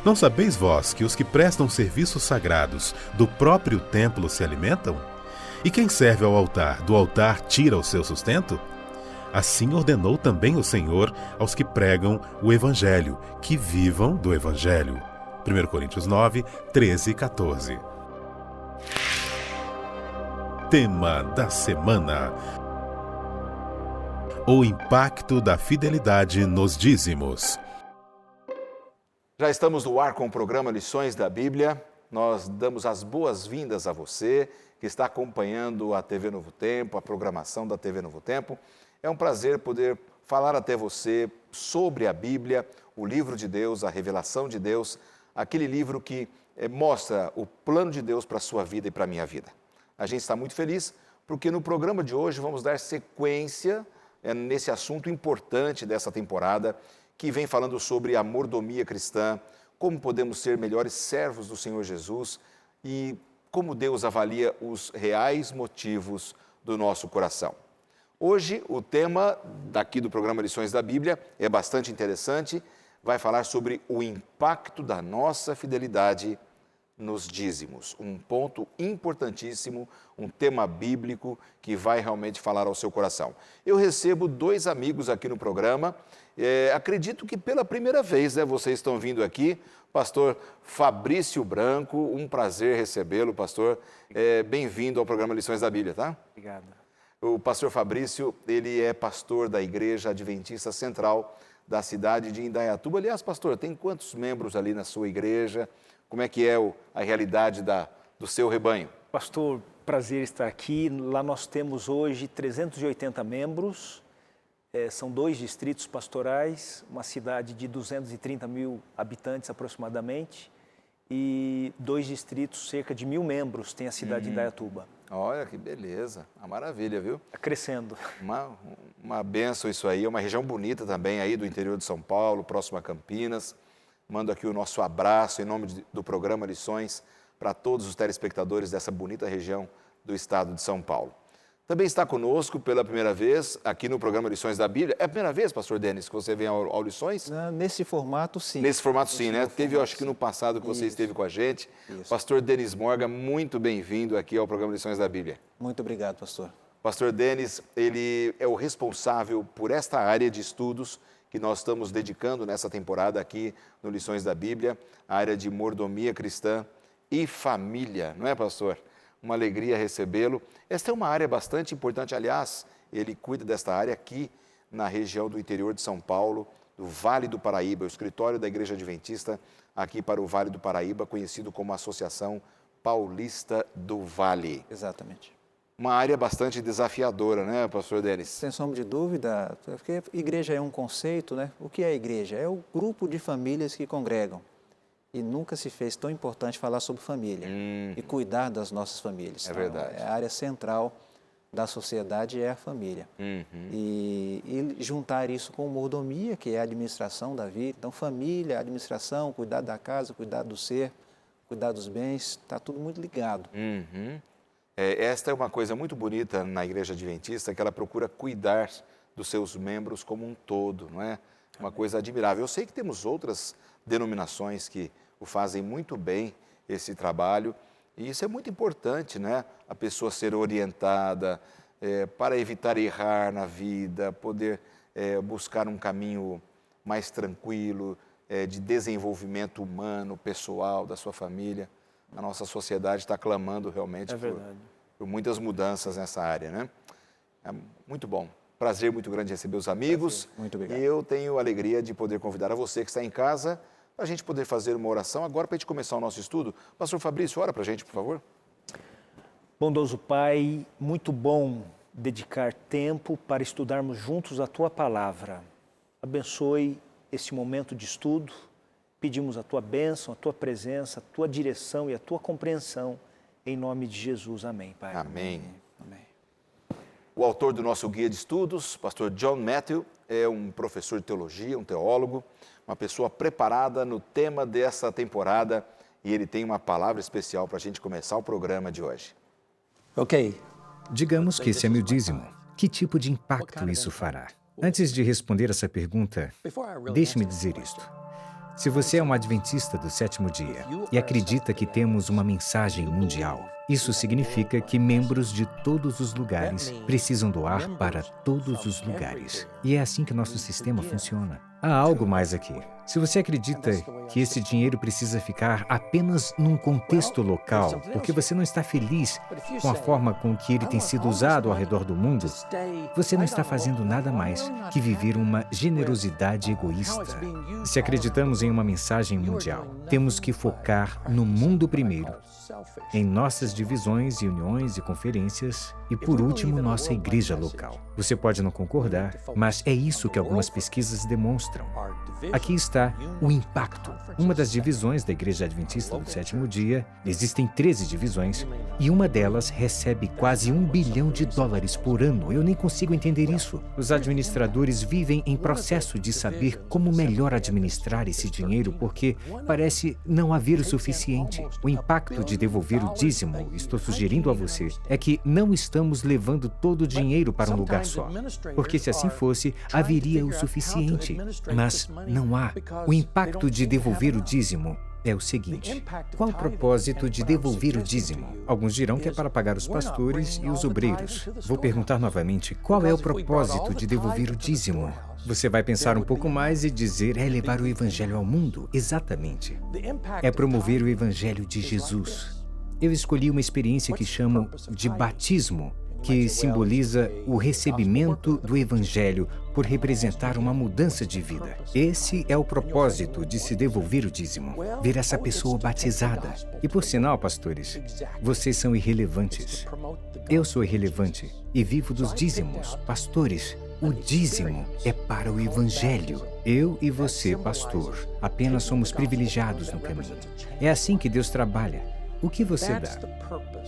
Não sabeis vós que os que prestam serviços sagrados do próprio templo se alimentam? E quem serve ao altar, do altar tira o seu sustento? Assim ordenou também o Senhor aos que pregam o Evangelho, que vivam do Evangelho. 1 Coríntios 9, 13 e 14. Tema da semana: o impacto da fidelidade nos dízimos. Já estamos no ar com o programa Lições da Bíblia. Nós damos as boas-vindas a você que está acompanhando a TV Novo Tempo, a programação da TV Novo Tempo. É um prazer poder falar até você sobre a Bíblia, o livro de Deus, a revelação de Deus, aquele livro que mostra o plano de Deus para a sua vida e para a minha vida. A gente está muito feliz porque no programa de hoje vamos dar sequência nesse assunto importante dessa temporada, que vem falando sobre a mordomia cristã, como podemos ser melhores servos do Senhor Jesus e como Deus avalia os reais motivos do nosso coração. Hoje, o tema daqui do programa Lições da Bíblia é bastante interessante, vai falar sobre o impacto da nossa fidelidade nos dízimos. Um ponto importantíssimo, um tema bíblico que vai realmente falar ao seu coração. Eu recebo dois amigos aqui no programa, acredito que pela primeira vez vocês estão vindo aqui, pastor Fabrício Branco, um prazer recebê-lo, pastor. Bem-vindo ao programa Lições da Bíblia, tá? Obrigado. O pastor Fabrício, ele é pastor da Igreja Adventista Central da cidade de Indaiatuba. Aliás, pastor, tem quantos membros ali na sua igreja? Como é que é a realidade do seu rebanho? Pastor, prazer estar aqui. Lá nós temos hoje 380 membros, são 2 distritos pastorais, uma cidade de 230 mil habitantes aproximadamente, e 2 distritos, cerca de 1.000 membros, tem a cidade de Indaiatuba. Olha que beleza, uma maravilha, viu? Está crescendo. Uma bênção isso aí, é uma região bonita também aí do interior de São Paulo, próximo a Campinas. Mando aqui o nosso abraço em nome do programa Lições para todos os telespectadores dessa bonita região do estado de São Paulo. Também está conosco pela primeira vez aqui no programa Lições da Bíblia. É a primeira vez, pastor Denis, que você vem ao Lições? Nesse formato, sim. Nesse formato, sim, né? Teve, eu acho que no passado que você esteve com a gente. Isso. Pastor Denis Morgan, muito bem-vindo aqui ao programa Lições da Bíblia. Muito obrigado, pastor. Pastor Denis, ele é o responsável por esta área de estudos que nós estamos dedicando nessa temporada aqui no Lições da Bíblia, a área de mordomia cristã e família, não é, pastor? Uma alegria recebê-lo. Esta é uma área bastante importante, aliás, ele cuida desta área aqui na região do interior de São Paulo, do Vale do Paraíba, o escritório da Igreja Adventista aqui para o Vale do Paraíba, conhecido como Associação Paulista do Vale. Exatamente. Uma área bastante desafiadora, né, pastor Denis? Sem sombra de dúvida, porque igreja é um conceito, né? O que é igreja? É o grupo de famílias que congregam. E nunca se fez tão importante falar sobre família e cuidar das nossas famílias. É verdade. A área central da sociedade é a família. E juntar isso com mordomia, que é a administração da vida. Então, família, administração, cuidar da casa, cuidar do ser, cuidar dos bens, está tudo muito ligado. Esta é uma coisa muito bonita na Igreja Adventista, que ela procura cuidar dos seus membros como um todo, não é? Uma coisa admirável. Eu sei que temos outras denominações que o fazem muito bem, esse trabalho, e isso é muito importante, né? A pessoa ser orientada para evitar errar na vida, poder buscar um caminho mais tranquilo, de desenvolvimento humano, pessoal, da sua família. A nossa sociedade está clamando realmente por muitas mudanças nessa área, né? É muito bom. Prazer muito grande receber os amigos. Muito obrigado. E eu tenho a alegria de poder convidar a você que está em casa para a gente poder fazer uma oração agora para a gente começar o nosso estudo. Pastor Fabrício, ora para a gente, por favor. Bondoso Pai, muito bom dedicar tempo para estudarmos juntos a Tua Palavra. Abençoe este momento de estudo. Pedimos a Tua bênção, a Tua presença, a Tua direção e a Tua compreensão. Em nome de Jesus. Amém, Pai. Amém. Amém. O autor do nosso guia de estudos, pastor John Matthew, é um professor de teologia, um teólogo, uma pessoa preparada no tema dessa temporada e ele tem uma palavra especial para a gente começar o programa de hoje. Ok. Digamos que esse é meu dízimo. Que tipo de impacto isso fará? Antes de responder essa pergunta, deixe-me dizer isto. Se você é um adventista do sétimo dia e acredita que temos uma mensagem mundial, isso significa que membros de todos os lugares precisam doar para todos os lugares. E é assim que nosso sistema funciona. Há algo mais aqui. Se você acredita que esse dinheiro precisa ficar apenas num contexto local, porque você não está feliz com a forma com que ele tem sido usado ao redor do mundo, você não está fazendo nada mais que viver uma generosidade egoísta. Se acreditamos em uma mensagem mundial, temos que focar no mundo primeiro, em nossas divisões, reuniões e conferências e, por último, nossa igreja local. Você pode não concordar, mas é isso que algumas pesquisas demonstram. Aqui está o impacto. Uma das divisões da Igreja Adventista do Sétimo Dia, existem 13 divisões, e uma delas recebe quase $1 bilhão por ano. Eu nem consigo entender isso. Os administradores vivem em processo de saber como melhor administrar esse dinheiro, porque parece não haver o suficiente. O impacto de devolver o dízimo, estou sugerindo a você, é que não estamos levando todo o dinheiro para um lugar só. Porque se assim fosse, haveria o suficiente. Mas não há. O impacto de devolver o dízimo é o seguinte: qual o propósito de devolver o dízimo? Alguns dirão que é para pagar os pastores e os obreiros. Vou perguntar novamente: qual é o propósito de devolver o dízimo? Você vai pensar um pouco mais e dizer: é levar o evangelho ao mundo. Exatamente. É promover o evangelho de Jesus. Eu escolhi uma experiência que chamo de batismo, que simboliza o recebimento do Evangelho por representar uma mudança de vida. Esse é o propósito de se devolver o dízimo, ver essa pessoa batizada. E por sinal, pastores, vocês são irrelevantes. Eu sou irrelevante e vivo dos dízimos. Pastores, o dízimo é para o Evangelho. Eu e você, pastor, apenas somos privilegiados no caminho. É assim que Deus trabalha. O que você dá?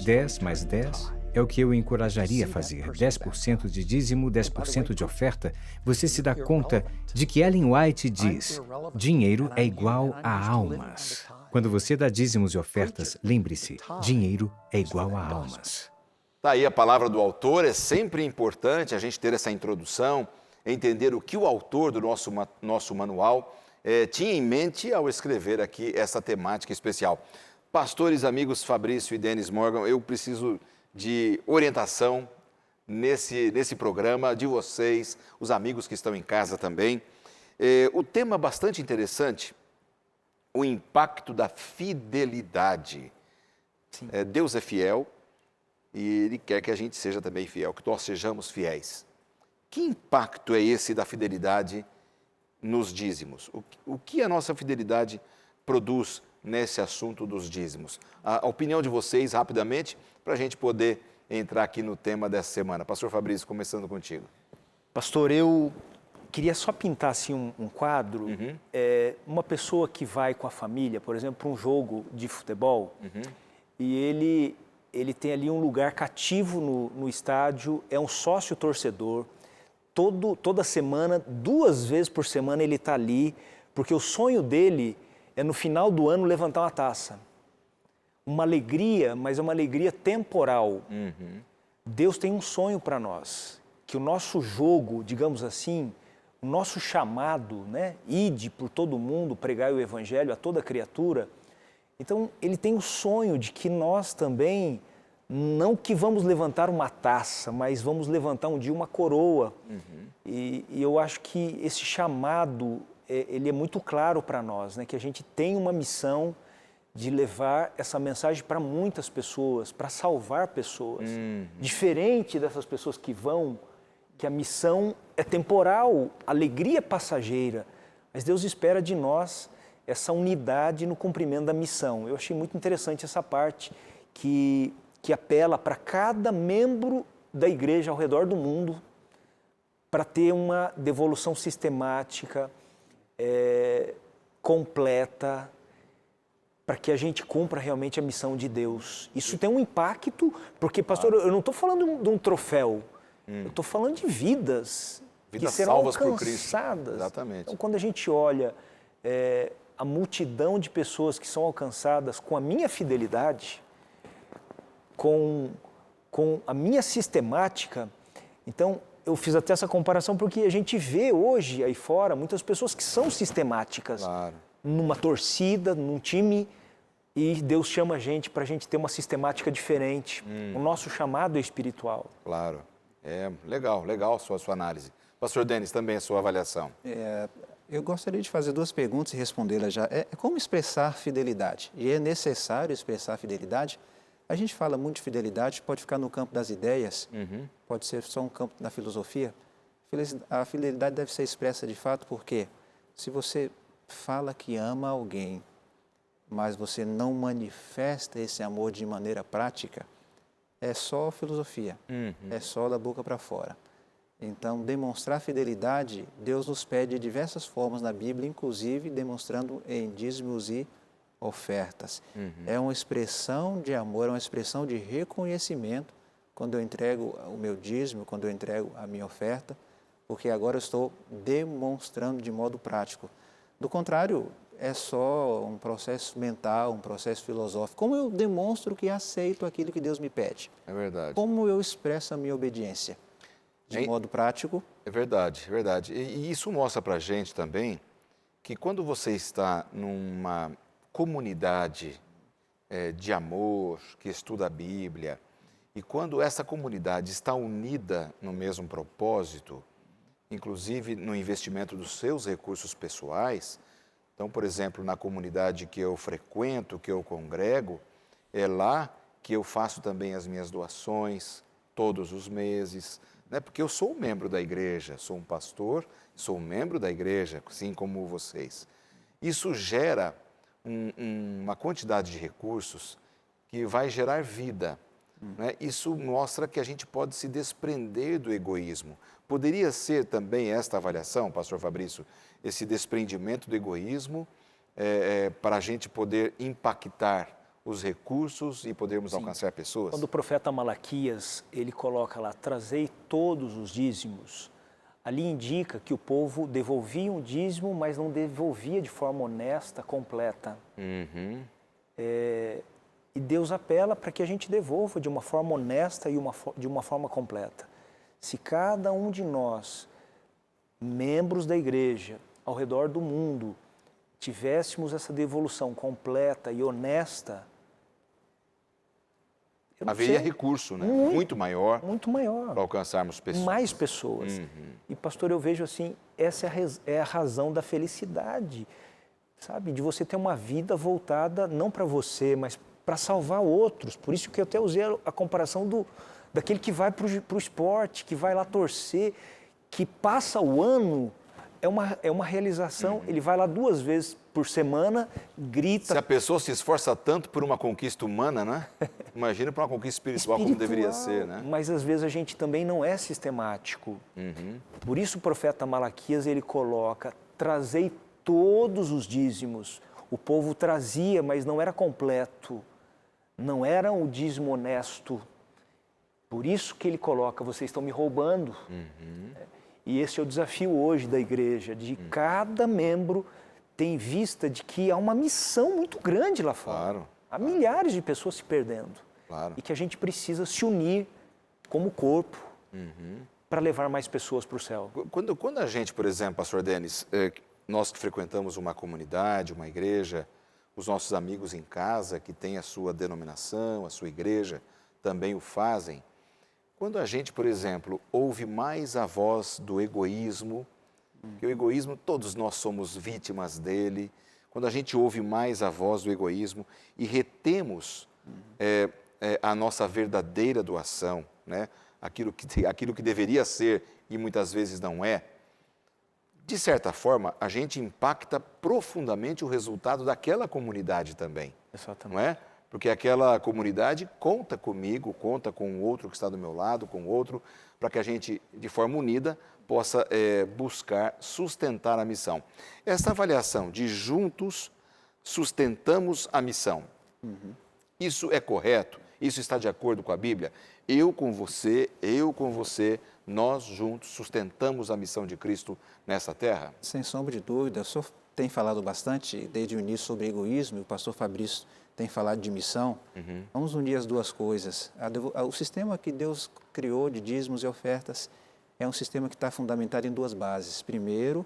10 mais 10? É o que eu encorajaria a fazer. 10% de dízimo, 10% de oferta. Você se dá conta de que Ellen White diz: dinheiro é igual a almas. Quando você dá dízimos e ofertas, lembre-se, dinheiro é igual a almas. Está aí a palavra do autor. É sempre importante a gente ter essa introdução, entender o que o autor do nosso manual tinha em mente ao escrever aqui essa temática especial. Pastores, amigos Fabrício e Dennis Morgan, eu preciso de orientação nesse programa, de vocês, os amigos que estão em casa também. O tema bastante interessante, o impacto da fidelidade. Deus é fiel e Ele quer que a gente seja também fiel, que nós sejamos fiéis. Que impacto é esse da fidelidade nos dízimos? O que a nossa fidelidade produz nesse assunto dos dízimos? A opinião de vocês, rapidamente, para a gente poder entrar aqui no tema dessa semana. Pastor Fabrício, começando contigo. Pastor, eu queria só pintar assim um quadro. Uma pessoa que vai com a família, por exemplo, para um jogo de futebol, e ele tem ali um lugar cativo no estádio, é um sócio torcedor, toda semana, 2 vezes por semana ele está ali, porque o sonho dele é no final do ano levantar uma taça. Uma alegria, mas é uma alegria temporal. Deus tem um sonho para nós, que o nosso jogo, digamos assim, o nosso chamado, né? Ide por todo mundo, pregai o evangelho a toda criatura. Então, ele tem o sonho de que nós também, não que vamos levantar uma taça, mas vamos levantar um dia uma coroa. E eu acho que esse chamado, ele é muito claro para nós, né? Que a gente tem uma missão de levar essa mensagem para muitas pessoas, para salvar pessoas. Diferente dessas pessoas que a missão é temporal, alegria passageira, mas Deus espera de nós essa unidade no cumprimento da missão. Eu achei muito interessante essa parte que apela para cada membro da igreja ao redor do mundo para ter uma devolução sistemática, completa, para que a gente cumpra realmente a missão de Deus. Isso tem um impacto, porque, pastor, eu não estou falando de um troféu, eu estou falando de vidas que serão salvas por alcançadas. Cristo. Exatamente. Então, quando a gente olha a multidão de pessoas que são alcançadas com a minha fidelidade, com a minha sistemática, então, eu fiz até essa comparação porque a gente vê hoje aí fora muitas pessoas que são sistemáticas, numa torcida, num time, e Deus chama a gente para a gente ter uma sistemática diferente. O nosso chamado é espiritual. Claro. Legal a sua análise. Pastor Denis, também a sua avaliação. Eu gostaria de fazer 2 perguntas e respondê-las já. Como expressar fidelidade? E é necessário expressar fidelidade? A gente fala muito de fidelidade, pode ficar no campo das ideias, pode ser só um campo da filosofia. A fidelidade deve ser expressa de fato porque se você fala que ama alguém, mas você não manifesta esse amor de maneira prática, é só filosofia, é só da boca para fora. Então, demonstrar fidelidade, Deus nos pede de diversas formas na Bíblia, inclusive demonstrando em dízimos e ofertas. É uma expressão de amor, é uma expressão de reconhecimento quando eu entrego o meu dízimo, quando eu entrego a minha oferta, porque agora eu estou demonstrando de modo prático. Do contrário, é só um processo mental, um processo filosófico. Como eu demonstro que aceito aquilo que Deus me pede? É verdade. Como eu expresso a minha obediência? De modo prático? É verdade. E isso mostra para a gente também que quando você está numa comunidade de amor, que estuda a Bíblia, e quando essa comunidade está unida no mesmo propósito, inclusive no investimento dos seus recursos pessoais, então, por exemplo, na comunidade que eu frequento, que eu congrego, é lá que eu faço também as minhas doações todos os meses, né? Porque eu sou um membro da igreja, sou um pastor, sou um membro da igreja, assim como vocês. Isso gera uma quantidade de recursos que vai gerar vida. Né? Isso mostra que a gente pode se desprender do egoísmo. Poderia ser também esta avaliação, pastor Fabrício, esse desprendimento do egoísmo para a gente poder impactar os recursos e podermos alcançar pessoas? Quando o profeta Malaquias, ele coloca lá, trazei todos os dízimos, ali indica que o povo devolvia um dízimo, mas não devolvia de forma honesta, completa. E Deus apela para que a gente devolva de uma forma honesta e de uma forma completa. Se cada um de nós, membros da igreja, ao redor do mundo, tivéssemos essa devolução completa e honesta, haveria recurso, né? Muito maior para alcançarmos pessoas. Mais pessoas. E, pastor, eu vejo assim, essa é a razão da felicidade, sabe? De você ter uma vida voltada não para você, mas para salvar outros. Por isso que eu até usei a comparação daquele que vai para o esporte, que vai lá torcer, que passa o ano, é uma realização. Ele vai lá 2 vezes por semana, grita. Se a pessoa se esforça tanto por uma conquista humana, né? Imagina para uma conquista espiritual como deveria ser, né? Mas às vezes a gente também não é sistemático. Por isso o profeta Malaquias, ele coloca, trazei todos os dízimos. O povo trazia, mas não era completo. Não era o dízimo honesto. Por isso que ele coloca, vocês estão me roubando. E esse é o desafio hoje da igreja, de cada membro ter em vista de que há uma missão muito grande lá fora. Há milhares de pessoas se perdendo. E que a gente precisa se unir como corpo para levar mais pessoas para o céu. Quando a gente, por exemplo, pastor Denis, nós que frequentamos uma comunidade, uma igreja, os nossos amigos em casa que têm a sua denominação, a sua igreja, também o fazem. Quando a gente, por exemplo, ouve mais a voz do egoísmo, que o egoísmo, todos nós somos vítimas dele, quando a gente ouve mais a voz do egoísmo e retemos a nossa verdadeira doação, né? aquilo que deveria ser e muitas vezes não é, de certa forma, a gente impacta profundamente o resultado daquela comunidade também. Exatamente. Não é? Porque aquela comunidade conta comigo, conta com o outro que está do meu lado, com o outro, para que a gente, de forma unida, possa buscar sustentar a missão. Essa avaliação de juntos sustentamos a missão, isso é correto? Isso está de acordo com a Bíblia? Eu com você, nós juntos sustentamos a missão de Cristo nessa terra? Sem sombra de dúvida. O senhor tem falado bastante desde o início sobre egoísmo, e o pastor Fabrício tem falado de missão. Vamos unir as duas coisas. O sistema que Deus criou de dízimos e ofertas é um sistema que está fundamentado em 2 bases. Primeiro,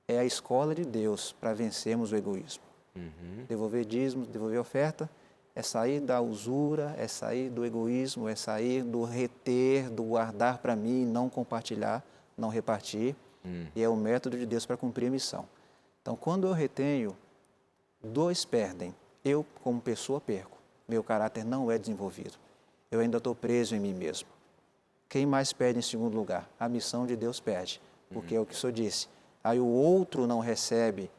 é a escola de Deus para vencermos o egoísmo. Devolver dízimos, devolver oferta, é sair da usura, é sair do egoísmo, é sair do reter, do guardar para mim, não compartilhar, não repartir. E é o método de Deus para cumprir a missão. Então, quando eu retenho, dois perdem. Eu, como pessoa, perco. Meu caráter não é desenvolvido. Eu ainda estou preso em mim mesmo. Quem mais perde em segundo lugar? A missão de Deus perde. Porque é o que o senhor disse. Aí o outro não recebe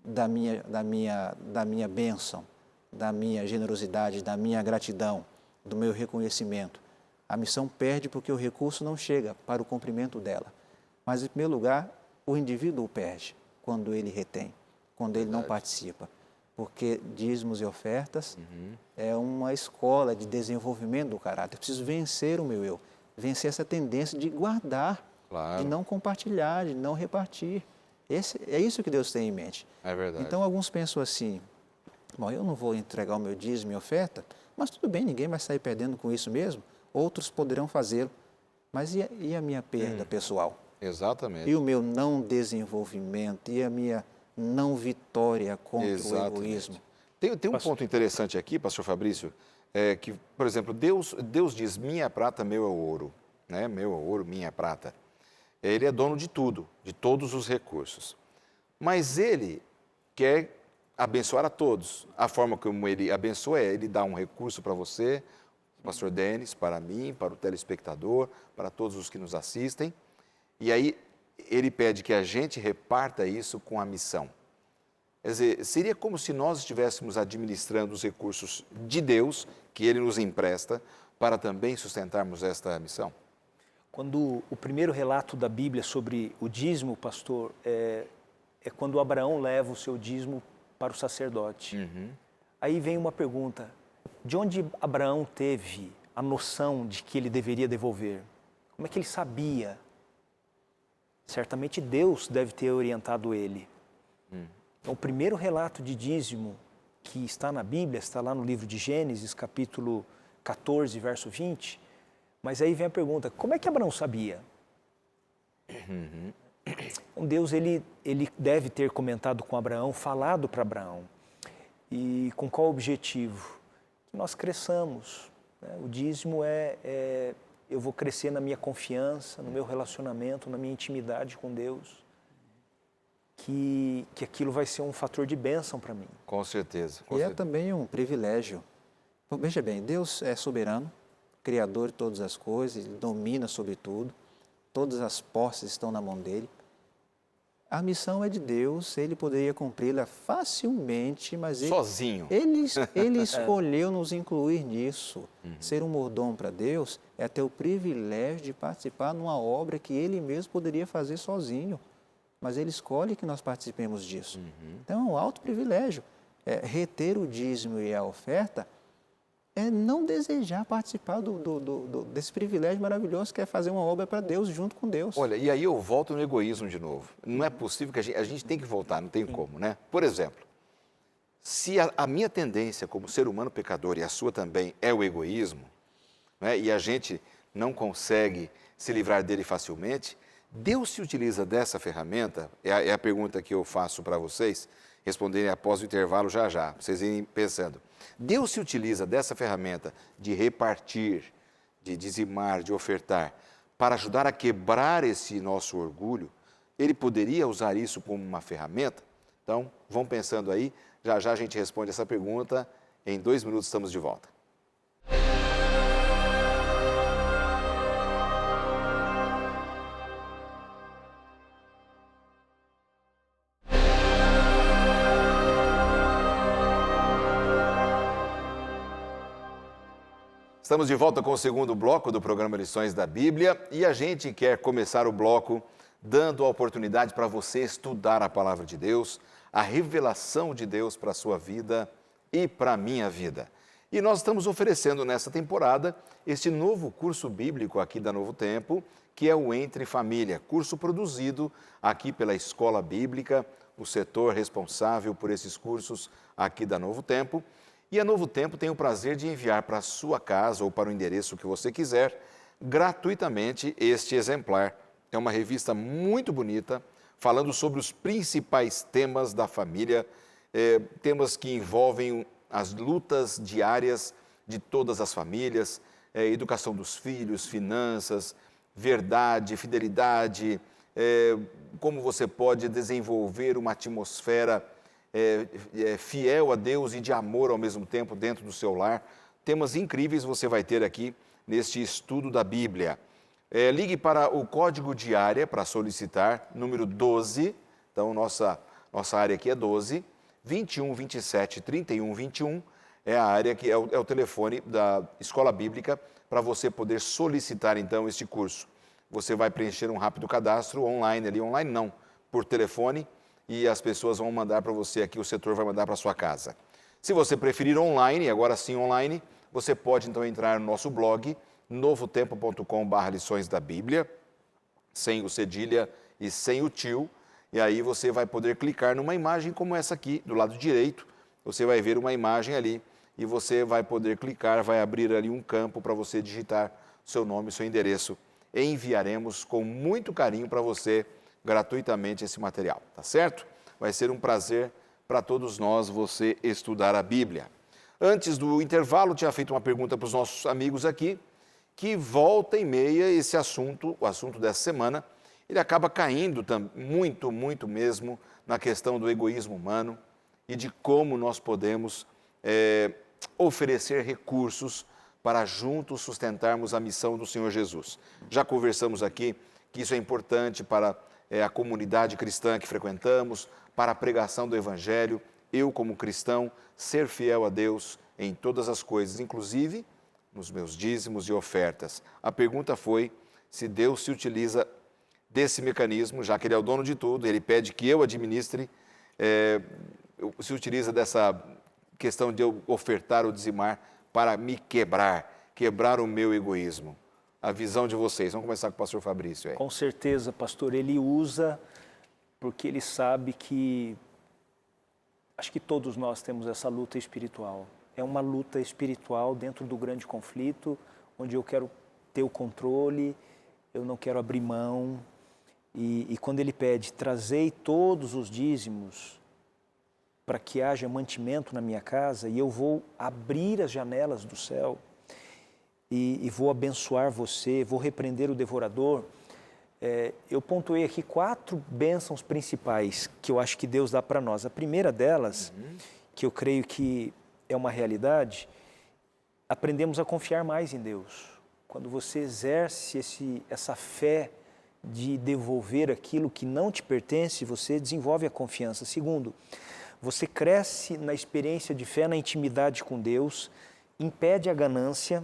da minha bênção, da minha generosidade, da minha gratidão, do meu reconhecimento. A missão perde porque o recurso não chega para o cumprimento dela. Mas, em primeiro lugar, o indivíduo perde quando ele retém, quando ele não participa. Porque dízimos e ofertas é uma escola de desenvolvimento do caráter. Eu preciso vencer o meu eu, vencer essa tendência de guardar, de não compartilhar, de não repartir. É isso que Deus tem em mente. É verdade. Então, alguns pensam assim, bom, eu não vou entregar o meu dízimo e oferta, mas tudo bem, ninguém vai sair perdendo com isso mesmo. Outros poderão fazê-lo. Mas e a minha perda pessoal? Exatamente. E o meu não desenvolvimento? E a minha não vitória contra o egoísmo? Tem um ponto interessante aqui, pastor Fabrício, que, por exemplo, Deus diz, minha prata, meu é o ouro. Né? Meu é o ouro, minha é prata. Ele é dono de tudo, de todos os recursos. Mas Ele quer abençoar a todos. A forma como Ele abençoa é Ele dá um recurso para você, pastor Denis, para mim, para o telespectador, para todos os que nos assistem. E aí Ele pede que a gente reparta isso com a missão. Quer dizer, seria como se nós estivéssemos administrando os recursos de Deus, que Ele nos empresta, para também sustentarmos esta missão? Quando o primeiro relato da Bíblia sobre o dízimo, pastor, é quando Abraão leva o seu dízimo para o sacerdote. Aí vem uma pergunta, de onde Abraão teve a noção de que ele deveria devolver? Como é que ele sabia? Certamente Deus deve ter orientado ele. Então, o primeiro relato de dízimo que está na Bíblia, está lá no livro de Gênesis, capítulo 14, verso 20, mas aí vem a pergunta, como é que Abraão sabia? Então, Deus ele deve ter comentado com Abraão, falado para Abraão. E com qual objetivo? Que nós cresçamos. Né? O dízimo eu vou crescer na minha confiança, no meu relacionamento, na minha intimidade com Deus. Que aquilo vai ser um fator de bênção para mim. Com certeza. É também um privilégio. Veja bem, Deus é soberano, Criador de todas as coisas, Ele domina sobre tudo, todas as posses estão na mão dEle. A missão é de Deus, Ele poderia cumpri-la facilmente, mas sozinho. Ele escolheu nos incluir nisso. Ser um mordomo para Deus é ter o privilégio de participar numa obra que Ele mesmo poderia fazer sozinho. Mas Ele escolhe que nós participemos disso. Então é um alto privilégio. Reter o dízimo e a oferta é não desejar participar desse privilégio maravilhoso que é fazer uma obra para Deus junto com Deus. Olha, e aí eu volto no egoísmo de novo. Não é possível que a gente tem que voltar, não tem como, né? Por exemplo, se a minha tendência como ser humano pecador e a sua também é o egoísmo, né, e a gente não consegue se livrar dele facilmente, Deus se utiliza dessa ferramenta, é a pergunta que eu faço para vocês, responderem após o intervalo já, vocês irem pensando. Deus se utiliza dessa ferramenta de repartir, de dizimar, de ofertar, para ajudar a quebrar esse nosso orgulho. Ele poderia usar isso como uma ferramenta? Então, vão pensando aí, já a gente responde essa pergunta. Em 2 minutos estamos de volta. Estamos de volta com o segundo bloco do programa Lições da Bíblia e a gente quer começar o bloco dando a oportunidade para você estudar a Palavra de Deus, a revelação de Deus para a sua vida e para a minha vida. E nós estamos oferecendo nessa temporada este novo curso bíblico aqui da Novo Tempo, que é o Entre Família, curso produzido aqui pela Escola Bíblica, o setor responsável por esses cursos aqui da Novo Tempo. E a Novo Tempo tem o prazer de enviar para a sua casa ou para o endereço que você quiser, gratuitamente, este exemplar. É uma revista muito bonita, falando sobre os principais temas da família, temas que envolvem as lutas diárias de todas as famílias, educação dos filhos, finanças, verdade, fidelidade, como você pode desenvolver uma atmosfera fiel a Deus e de amor ao mesmo tempo dentro do seu lar. Temas incríveis você vai ter aqui neste estudo da Bíblia. Ligue para o código de área para solicitar, número 12, então nossa área aqui é 12, 21 27 31 21, é a área que é o telefone da Escola Bíblica para você poder solicitar então este curso. Você vai preencher um rápido cadastro online não, por telefone, e as pessoas vão mandar para você aqui, o setor vai mandar para sua casa. Se você preferir online, agora sim online, você pode então entrar no nosso blog, novotempo.com/lições da Bíblia, sem o cedilha e sem o tio, e aí você vai poder clicar numa imagem como essa aqui, do lado direito, você vai ver uma imagem ali, e você vai poder clicar, vai abrir ali um campo para você digitar seu nome, seu endereço, e enviaremos com muito carinho para você, gratuitamente, esse material, tá certo? Vai ser um prazer para todos nós você estudar a Bíblia. Antes do intervalo, tinha feito uma pergunta para os nossos amigos aqui, que volta e meia esse assunto, o assunto dessa semana, ele acaba caindo muito mesmo na questão do egoísmo humano e de como nós podemos oferecer recursos para juntos sustentarmos a missão do Senhor Jesus. Já conversamos aqui que isso é importante para a comunidade cristã que frequentamos, para a pregação do Evangelho, eu como cristão, ser fiel a Deus em todas as coisas, inclusive nos meus dízimos e ofertas. A pergunta foi se Deus se utiliza desse mecanismo, já que Ele é o dono de tudo, Ele pede que eu administre, se utiliza dessa questão de eu ofertar ou dizimar para me quebrar o meu egoísmo. A visão de vocês. Vamos começar com o pastor Fabrício aí. Com certeza, pastor, ele usa porque ele sabe que, acho que todos nós temos essa luta espiritual. É uma luta espiritual dentro do grande conflito, onde eu quero ter o controle, eu não quero abrir mão. E quando ele pede, trazei todos os dízimos para que haja mantimento na minha casa, e eu vou abrir as janelas do céu, e vou abençoar você, vou repreender o devorador. Eu pontuei aqui 4 bênçãos principais que eu acho que Deus dá para nós. A primeira delas, que eu creio que é uma realidade, aprendemos a confiar mais em Deus. Quando você exerce essa fé de devolver aquilo que não te pertence, você desenvolve a confiança. Segundo, você cresce na experiência de fé, na intimidade com Deus, impede a ganância,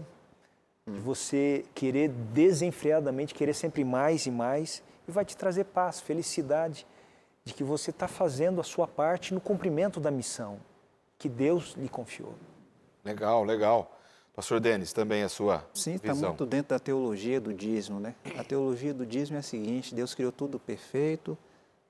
de você querer desenfreadamente, querer sempre mais e mais, e vai te trazer paz, felicidade, de que você está fazendo a sua parte no cumprimento da missão que Deus lhe confiou. Legal, legal. Pastor Denis, também a sua visão. Sim, está muito dentro da teologia do dízimo, né? A teologia do dízimo é a seguinte: Deus criou tudo perfeito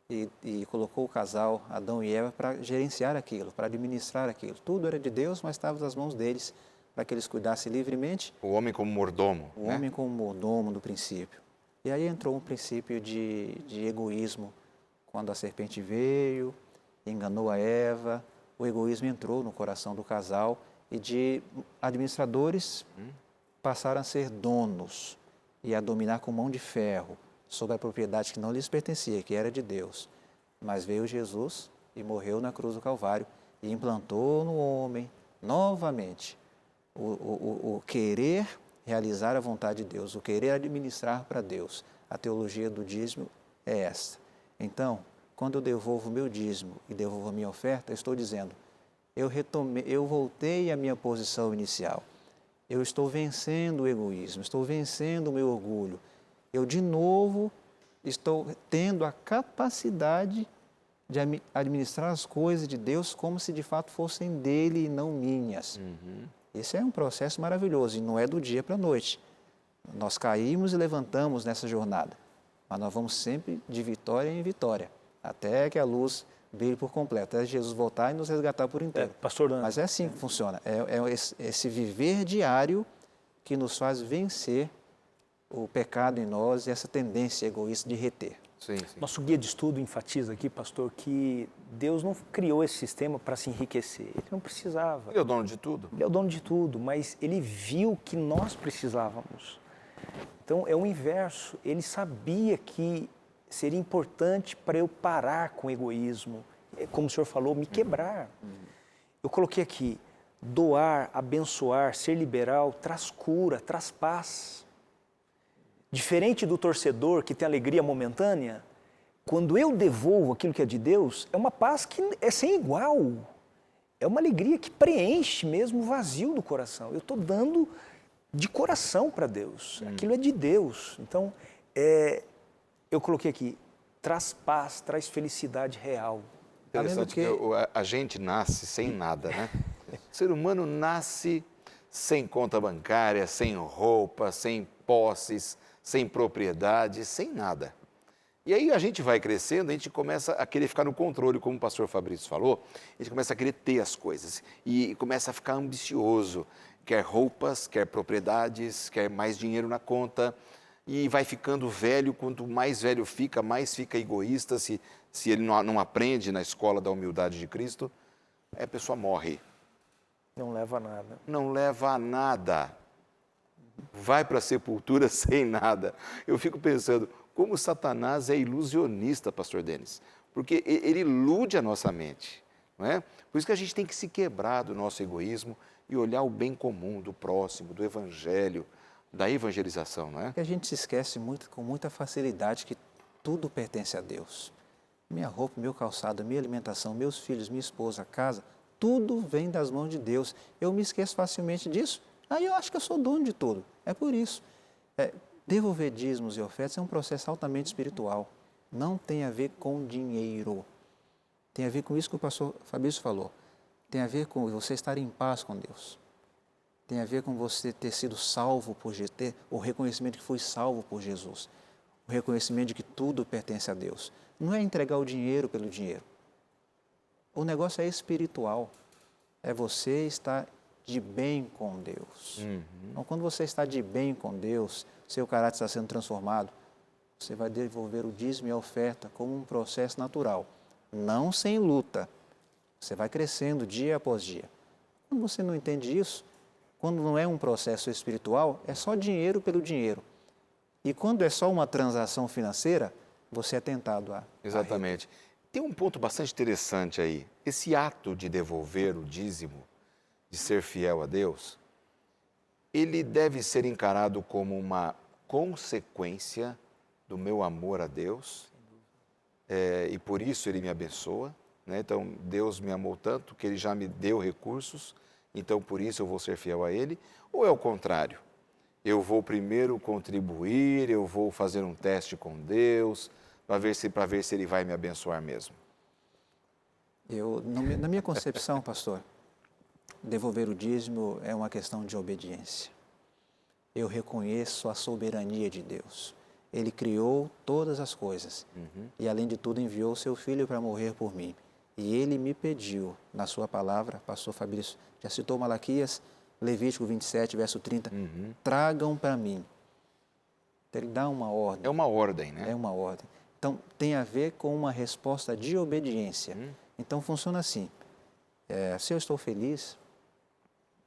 e colocou o casal, Adão e Eva, para gerenciar aquilo, para administrar aquilo. Tudo era de Deus, mas estava nas mãos deles, para que eles cuidassem livremente. O homem como mordomo. O homem como mordomo do princípio. E aí entrou um princípio de egoísmo. Quando a serpente veio, enganou a Eva, o egoísmo entrou no coração do casal e de administradores passaram a ser donos e a dominar com mão de ferro sobre a propriedade que não lhes pertencia, que era de Deus. Mas veio Jesus e morreu na cruz do Calvário e implantou no homem novamente o querer realizar a vontade de Deus, o querer administrar para Deus. A teologia do dízimo é essa. Então, quando eu devolvo o meu dízimo e devolvo a minha oferta, eu estou dizendo, eu voltei à minha posição inicial. Eu estou vencendo o egoísmo, estou vencendo o meu orgulho. Eu, de novo, estou tendo a capacidade de administrar as coisas de Deus como se de fato fossem dele e não minhas. Esse é um processo maravilhoso e não é do dia para a noite. Nós caímos e levantamos nessa jornada, mas nós vamos sempre de vitória em vitória, até que a luz brilhe por completo, até Jesus voltar e nos resgatar por inteiro. Pastor Dan. Mas é assim que funciona, é esse viver diário que nos faz vencer o pecado em nós e essa tendência egoísta de reter. Sim, sim. Nosso guia de estudo enfatiza aqui, pastor, que Deus não criou esse sistema para se enriquecer. Ele não precisava. Ele é o dono de tudo. Ele é o dono de tudo, mas ele viu que nós precisávamos. Então, é o inverso. Ele sabia que seria importante para eu parar com o egoísmo. Como o senhor falou, me quebrar. Eu coloquei aqui, doar, abençoar, ser liberal, traz cura, traz paz. Diferente do torcedor que tem alegria momentânea, quando eu devolvo aquilo que é de Deus, é uma paz que é sem igual. É uma alegria que preenche mesmo o vazio do coração. Eu estou dando de coração para Deus. Aquilo é de Deus. Então, eu coloquei aqui, traz paz, traz felicidade real. Interessante que a gente nasce sem nada, né? O ser humano nasce sem conta bancária, sem roupa, sem posses, sem propriedade, sem nada. E aí a gente vai crescendo, a gente começa a querer ficar no controle, como o pastor Fabrício falou, a gente começa a querer ter as coisas e começa a ficar ambicioso, quer roupas, quer propriedades, quer mais dinheiro na conta e vai ficando velho, quanto mais velho fica, mais fica egoísta, se ele não aprende na escola da humildade de Cristo, a pessoa morre. Não leva a nada. Não leva a nada. Vai para a sepultura sem nada. Eu fico pensando, como Satanás é ilusionista, pastor Denis, porque ele ilude a nossa mente, não é? Por isso que a gente tem que se quebrar do nosso egoísmo e olhar o bem comum do próximo, do evangelho, da evangelização, não é? A gente se esquece com muita facilidade que tudo pertence a Deus. Minha roupa, meu calçado, minha alimentação, meus filhos, minha esposa, casa, tudo vem das mãos de Deus. Eu me esqueço facilmente disso. Aí eu acho que eu sou dono de tudo. É por isso. Devolver dízimos e ofertas é um processo altamente espiritual. Não tem a ver com dinheiro. Tem a ver com isso que o pastor Fabrício falou. Tem a ver com você estar em paz com Deus. Tem a ver com você ter sido salvo por Jesus, ter o reconhecimento de que foi salvo por Jesus. O reconhecimento de que tudo pertence a Deus. Não é entregar o dinheiro pelo dinheiro. O negócio é espiritual. É você estar de bem com Deus. Então, quando você está de bem com Deus, seu caráter está sendo transformado, você vai devolver o dízimo e a oferta como um processo natural, não sem luta. Você vai crescendo dia após dia. Quando você não entende isso, quando não é um processo espiritual, é só dinheiro pelo dinheiro. E quando é só uma transação financeira, você é tentado a... Exatamente. Tem um ponto bastante interessante aí. Esse ato de devolver o dízimo, de ser fiel a Deus, ele deve ser encarado como uma consequência do meu amor a Deus, e por isso Ele me abençoa, né? Então, Deus me amou tanto que Ele já me deu recursos, então por isso eu vou ser fiel a Ele, ou é o contrário? Eu vou primeiro contribuir, eu vou fazer um teste com Deus, para ver se Ele vai me abençoar mesmo. Na minha concepção, pastor, devolver o dízimo é uma questão de obediência. Eu reconheço a soberania de Deus. Ele criou todas as coisas e, além de tudo, enviou seu Filho para morrer por mim. E Ele me pediu, na sua palavra, pastor Fabrício já citou Malaquias, Levítico 27, verso 30, tragam para mim. Então, Ele dá uma ordem. É uma ordem, né? É uma ordem. Então, tem a ver com uma resposta de obediência. Então, funciona assim. Se eu estou feliz,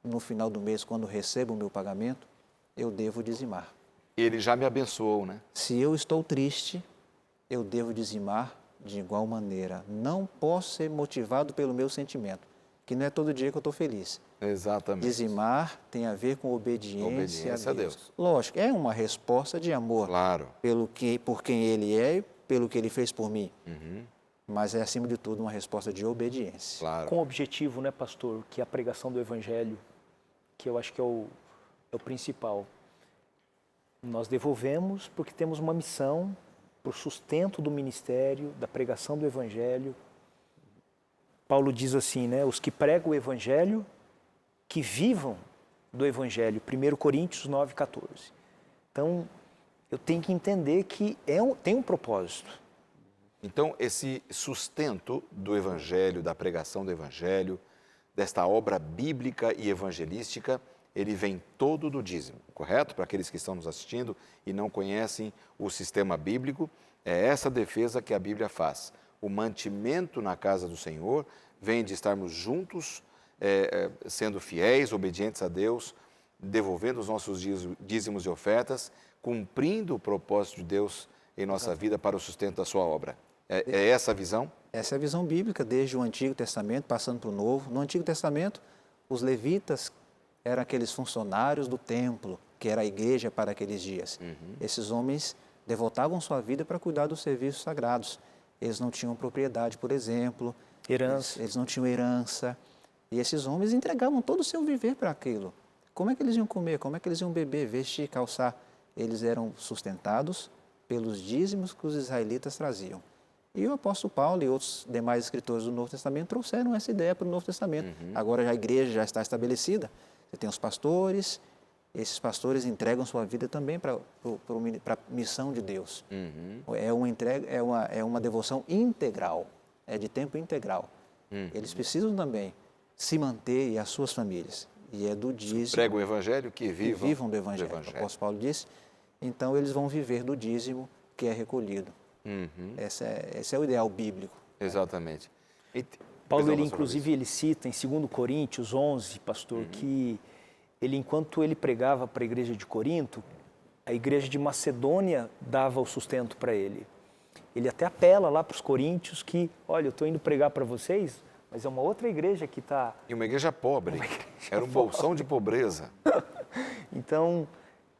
no final do mês, quando recebo o meu pagamento, eu devo dizimar. Ele já me abençoou, né? Se eu estou triste, eu devo dizimar de igual maneira. Não posso ser motivado pelo meu sentimento, que não é todo dia que eu estou feliz. Exatamente. Dizimar tem a ver com obediência a Deus. Lógico, é uma resposta de amor. Claro. Por quem Ele é e pelo que Ele fez por mim. Mas é, acima de tudo, uma resposta de obediência. Claro. Com o objetivo, né, pastor, que é a pregação do Evangelho, que eu acho que é o principal. Nós devolvemos porque temos uma missão para o sustento do ministério, da pregação do Evangelho. Paulo diz assim, né, os que pregam o Evangelho, que vivam do Evangelho, 1 Coríntios 9, 14. Então, eu tenho que entender que tem um propósito. Então, esse sustento do Evangelho, da pregação do Evangelho, desta obra bíblica e evangelística, ele vem todo do dízimo, correto? Para aqueles que estão nos assistindo e não conhecem o sistema bíblico, É essa defesa que a Bíblia faz. O mantimento na casa do Senhor vem de estarmos juntos, sendo fiéis, obedientes a Deus, devolvendo os nossos dízimos e ofertas, cumprindo o propósito de Deus em nossa vida para o sustento da sua obra. É essa a visão? Essa é a visão bíblica, desde o Antigo Testamento, passando para o Novo. No Antigo Testamento, os levitas eram aqueles funcionários do templo, que era a igreja para aqueles dias. Esses homens devotavam sua vida para cuidar dos serviços sagrados. Eles não tinham propriedade, por exemplo. Herança. Eles não tinham herança. E esses homens entregavam todo o seu viver para aquilo. Como é que eles iam comer? Como é que eles iam beber, vestir, calçar? Eles eram sustentados pelos dízimos que os israelitas traziam. E o apóstolo Paulo e outros demais escritores do Novo Testamento trouxeram essa ideia para o Novo Testamento. Agora a igreja já está estabelecida. Você tem os pastores, esses pastores entregam sua vida também para a missão de Deus. É uma devoção integral, é de tempo integral. Eles precisam também se manter e as suas famílias. E é do dízimo. Prega o Evangelho, que vivam do Evangelho. O apóstolo Paulo disse. Então, eles vão viver do dízimo que é recolhido. Esse é o ideal bíblico. Exatamente. Paulo, ele inclusive, ele cita em 2 Coríntios 11, pastor, que ele, enquanto ele pregava para a igreja de Corinto, a igreja de Macedônia dava o sustento para ele. Ele até apela lá para os coríntios que, olha, eu estou indo pregar para vocês, mas é uma outra igreja que está... E uma igreja pobre. Era um bolsão de pobreza. Então,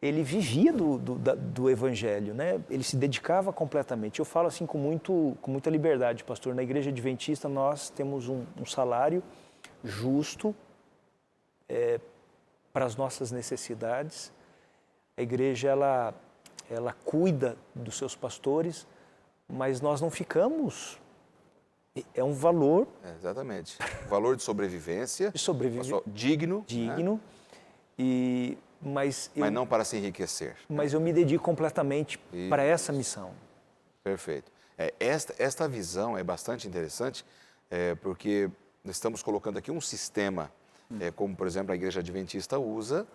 ele vivia do Evangelho, né? Ele se dedicava completamente. Eu falo assim com muita liberdade, pastor. Na igreja adventista nós temos um salário justo para as nossas necessidades. A igreja, ela cuida dos seus pastores, mas nós não ficamos... É um valor... Exatamente. Valor de sobrevivência. Digno. Digno. Né? Mas não para se enriquecer. Mas eu me dedico completamente para essa missão. Perfeito. Esta visão é bastante interessante, porque estamos colocando aqui um sistema, como, por exemplo, a Igreja Adventista usa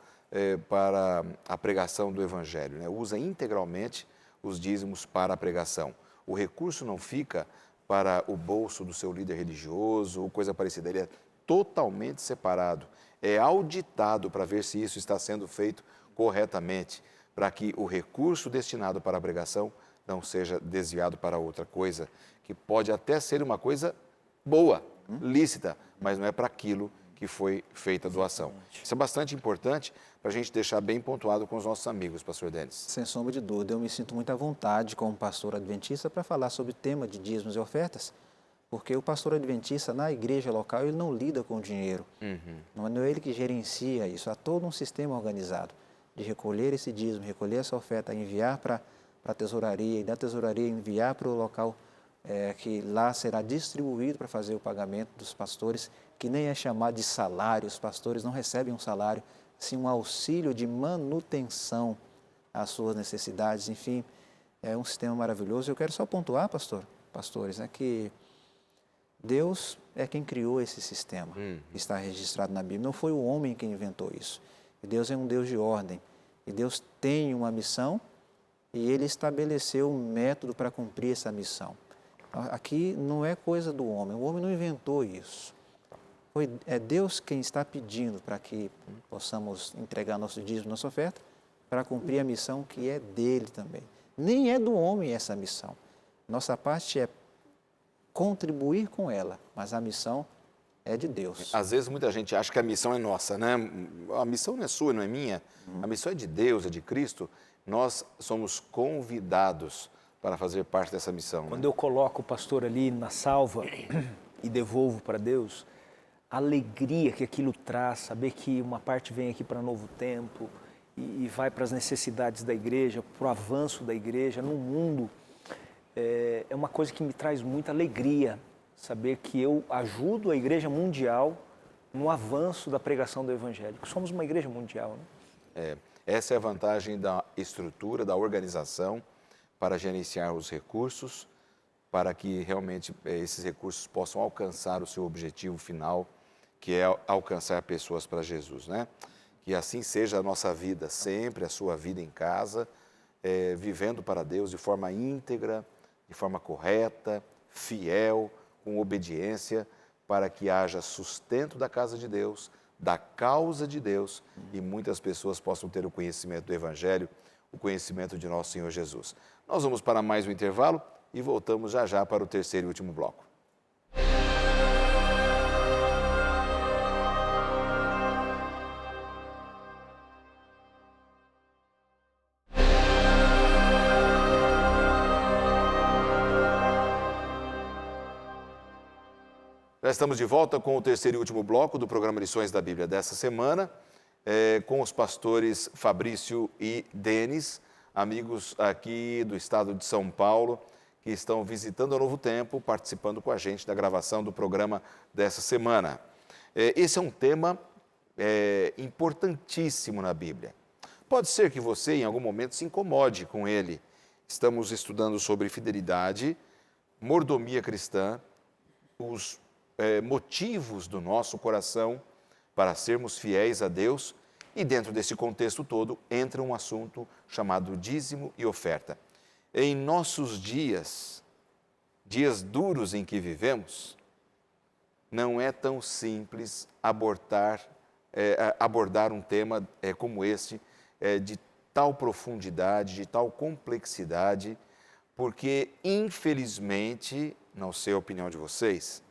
para a pregação do Evangelho, né? Usa integralmente os dízimos para a pregação. O recurso não fica para o bolso do seu líder religioso ou coisa parecida, ele é totalmente separado. É auditado para ver se isso está sendo feito corretamente, para que o recurso destinado para a pregação não seja desviado para outra coisa, que pode até ser uma coisa boa, lícita, mas não é para aquilo que foi feita a doação. Isso é bastante importante para a gente deixar bem pontuado com os nossos amigos, pastor Denis. Sem sombra de dúvida, eu me sinto muito à vontade como pastor adventista para falar sobre o tema de dízimos e ofertas, porque o pastor adventista na igreja local, ele não lida com o dinheiro. Não é ele que gerencia isso. Há todo um sistema organizado de recolher esse dízimo, recolher essa oferta, enviar para a tesouraria, e da tesouraria enviar para o local que lá será distribuído para fazer o pagamento dos pastores, que nem é chamado de salário. Os pastores não recebem um salário, sim um auxílio de manutenção às suas necessidades. Enfim, é um sistema maravilhoso. Eu quero só pontuar, pastores, que Deus é quem criou esse sistema, que está registrado na Bíblia. Não foi o homem quem inventou isso. E Deus é um Deus de ordem. E Deus tem uma missão e Ele estabeleceu um método para cumprir essa missão. Aqui não é coisa do homem. O homem não inventou isso. É Deus quem está pedindo para que possamos entregar nosso dízimo, nossa oferta, para cumprir a missão que é dele também. Nem é do homem essa missão. Nossa parte é contribuir com ela, mas a missão é de Deus. Às vezes muita gente acha que a missão é nossa, né? A missão não é sua, não é minha. A missão é de Deus, é de Cristo. Nós somos convidados para fazer parte dessa missão. Quando eu coloco o pastor ali na salva e devolvo para Deus, a alegria que aquilo traz, saber que uma parte vem aqui para Novo Tempo e vai para as necessidades da igreja, para o avanço da igreja no mundo, é uma coisa que me traz muita alegria, saber que eu ajudo a igreja mundial no avanço da pregação do Evangelho. Somos uma igreja mundial, né? Essa é a vantagem da estrutura, da organização, para gerenciar os recursos, para que realmente esses recursos possam alcançar o seu objetivo final, que é alcançar pessoas para Jesus, né? Que assim seja a nossa vida sempre, a sua vida em casa, vivendo para Deus de forma íntegra, de forma correta, fiel, com obediência, para que haja sustento da casa de Deus, da causa de Deus, e muitas pessoas possam ter o conhecimento do Evangelho, o conhecimento de nosso Senhor Jesus. Nós vamos para mais um intervalo e voltamos já já para o terceiro e último bloco. Já estamos de volta com o terceiro e último bloco do programa Lições da Bíblia dessa semana, com os pastores Fabrício e Denis, amigos aqui do estado de São Paulo, que estão visitando a Novo Tempo, participando com a gente da gravação do programa dessa semana. Esse é um tema importantíssimo na Bíblia. Pode ser que você, em algum momento, se incomode com ele. Estamos estudando sobre fidelidade, mordomia cristã, os motivos do nosso coração para sermos fiéis a Deus, e dentro desse contexto todo entra um assunto chamado dízimo e oferta. Em nossos dias duros em que vivemos, não é tão simples abordar um tema como este, de tal profundidade, de tal complexidade, porque, infelizmente, não sei a opinião de vocês,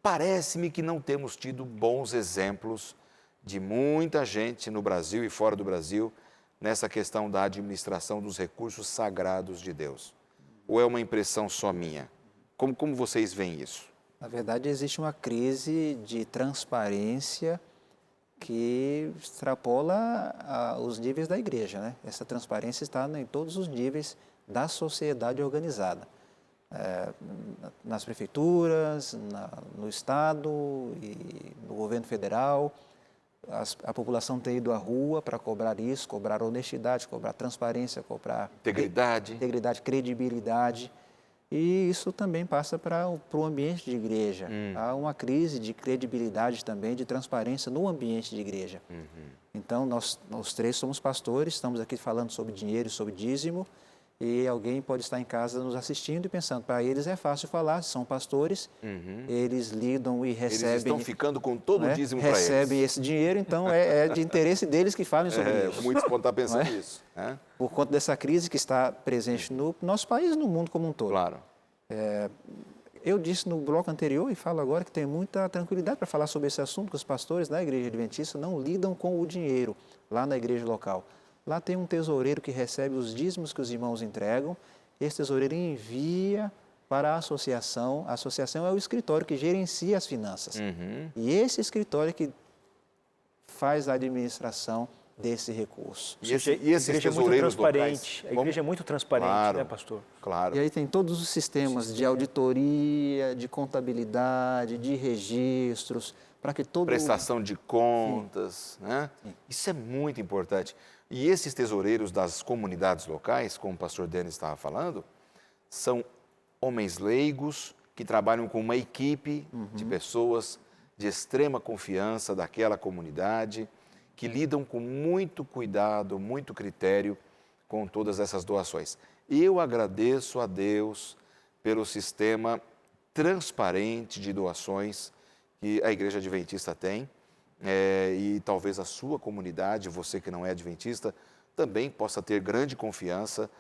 parece-me que não temos tido bons exemplos de muita gente no Brasil e fora do Brasil nessa questão da administração dos recursos sagrados de Deus. Ou é uma impressão só minha? Como vocês veem isso? Na verdade, existe uma crise de transparência que extrapola os níveis da igreja, né? Essa transparência está em todos os níveis da sociedade organizada. Nas prefeituras, no Estado e no governo federal. A população tem ido à rua para cobrar isso, cobrar honestidade, cobrar transparência, cobrar integridade, credibilidade. E isso também passa para o ambiente de igreja. Há uma crise de credibilidade também, de transparência no ambiente de igreja. Então, nós três somos pastores, estamos aqui falando sobre dinheiro e sobre dízimo, e alguém pode estar em casa nos assistindo e pensando, para eles é fácil falar, são pastores, eles lidam e recebem... Eles estão ficando com todo o dízimo para eles. Recebem esse dinheiro, então é de interesse deles que falem sobre isso. Muitos podem estar pensando nisso. Por conta dessa crise que está presente no nosso país e no mundo como um todo. Claro. Eu disse no bloco anterior e falo agora que tem muita tranquilidade para falar sobre esse assunto, que os pastores da Igreja Adventista não lidam com o dinheiro lá na igreja local. Lá tem um tesoureiro que recebe os dízimos que os irmãos entregam. Esse tesoureiro envia para a associação. A associação é o escritório que gerencia as finanças. E esse escritório que faz a administração desse recurso. E esses tesoureiros locais? A igreja é muito transparente, claro, né, pastor? Claro. E aí tem todos os sistemas de auditoria, de contabilidade, de registros, para que todo... Prestação de contas, né? Isso é muito importante. E esses tesoureiros das comunidades locais, como o pastor Denis estava falando, são homens leigos que trabalham com uma equipe de pessoas de extrema confiança daquela comunidade, que lidam com muito cuidado, muito critério com todas essas doações. Eu agradeço a Deus pelo sistema transparente de doações que a Igreja Adventista tem, e talvez a sua comunidade, você que não é adventista, também possa ter grande confiança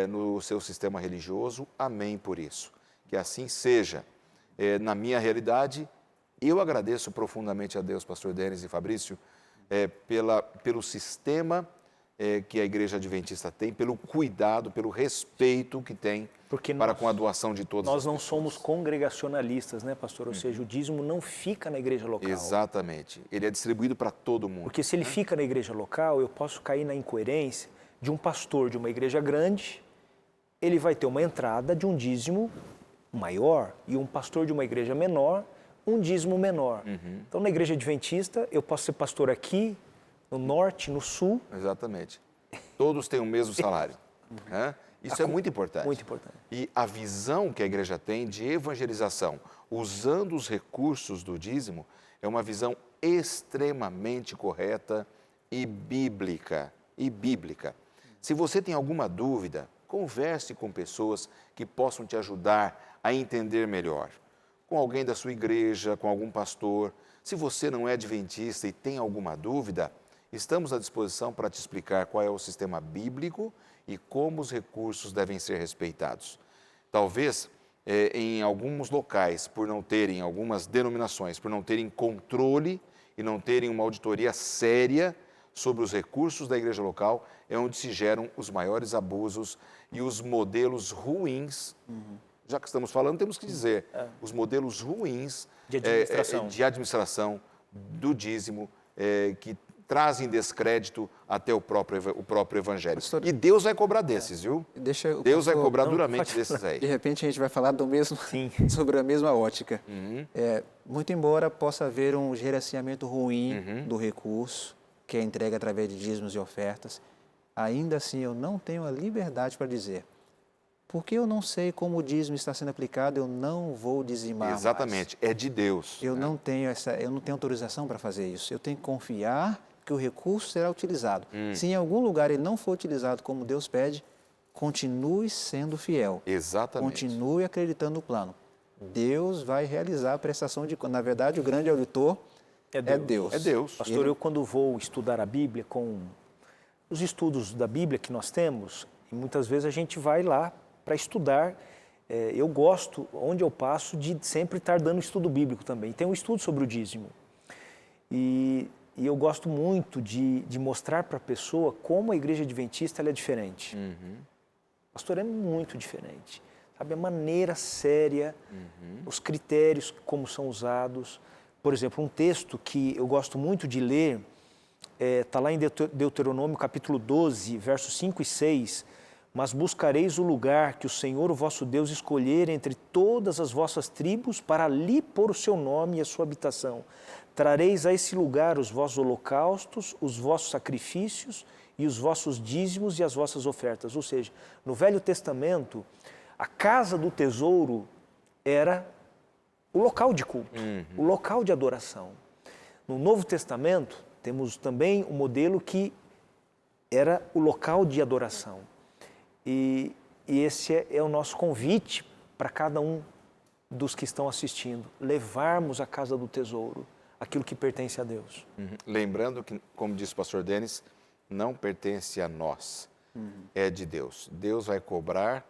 no seu sistema religioso. Amém por isso. Que assim seja. Na minha realidade, eu agradeço profundamente a Deus, pastor Denis e Fabrício, pelo sistema que a Igreja Adventista tem, pelo cuidado, pelo respeito que tem com a doação de todos. Nós não somos congregacionalistas, né, pastor? Ou seja, o dízimo não fica na igreja local. Exatamente. Ele é distribuído para todo mundo. Porque se ele fica na igreja local, eu posso cair na incoerência de um pastor de uma igreja grande, ele vai ter uma entrada de um dízimo maior, e um pastor de uma igreja menor, um dízimo menor. Então, na igreja adventista, eu posso ser pastor aqui, no norte, no sul. Exatamente. Todos têm o mesmo salário. Isso é muito importante. Muito importante. E a visão que a igreja tem de evangelização, usando os recursos do dízimo, é uma visão extremamente correta e bíblica. Se você tem alguma dúvida, converse com pessoas que possam te ajudar a entender melhor. Com alguém da sua igreja, com algum pastor. Se você não é adventista e tem alguma dúvida, estamos à disposição para te explicar qual é o sistema bíblico e como os recursos devem ser respeitados. Talvez em alguns locais, por não terem, algumas denominações, por não terem controle e não terem uma auditoria séria sobre os recursos da igreja local, é onde se geram os maiores abusos e os modelos ruins. Já que estamos falando, temos que dizer, os modelos ruins de administração do dízimo, que trazem descrédito até o próprio evangelho. Pastor, e Deus vai cobrar desses, viu? Deus vai cobrar duramente desses aí. De repente a gente vai falar do mesmo, sobre a mesma ótica. Muito embora possa haver um gerenciamento ruim do recurso, que é entregue através de dízimos e ofertas, ainda assim eu não tenho a liberdade para dizer, porque eu não sei como o dízimo está sendo aplicado, eu não vou dizimar Exatamente, mais. É de Deus. Eu não tenho autorização para fazer isso. Eu tenho que confiar que o recurso será utilizado. Se em algum lugar ele não for utilizado como Deus pede, continue sendo fiel. Exatamente. Continue acreditando no plano. Deus vai realizar a prestação de contas. Na verdade, o grande auditor é Deus. É Deus. Pastor, eu quando vou estudar a Bíblia, com os estudos da Bíblia que nós temos, e muitas vezes a gente vai lá para estudar. Eu gosto, onde eu passo, de sempre estar dando estudo bíblico também. Tem um estudo sobre o dízimo. E eu gosto muito de mostrar para a pessoa como a igreja adventista ela é diferente. Pastor, é muito diferente. Sabe, a maneira séria, os critérios como são usados. Por exemplo, um texto que eu gosto muito de ler, está lá em Deuteronômio capítulo 12, versos 5 e 6, mas buscareis o lugar que o Senhor, o vosso Deus, escolher entre todas as vossas tribos para ali pôr o seu nome e a sua habitação. Trareis a esse lugar os vossos holocaustos, os vossos sacrifícios e os vossos dízimos e as vossas ofertas. Ou seja, no Velho Testamento, a casa do tesouro era o local de culto, o local de adoração. No Novo Testamento, temos também um modelo que era o local de adoração. E esse é o nosso convite para cada um dos que estão assistindo, levarmos à casa do tesouro aquilo que pertence a Deus. Lembrando que, como disse o pastor Denis, não pertence a nós, é de Deus. Deus vai cobrar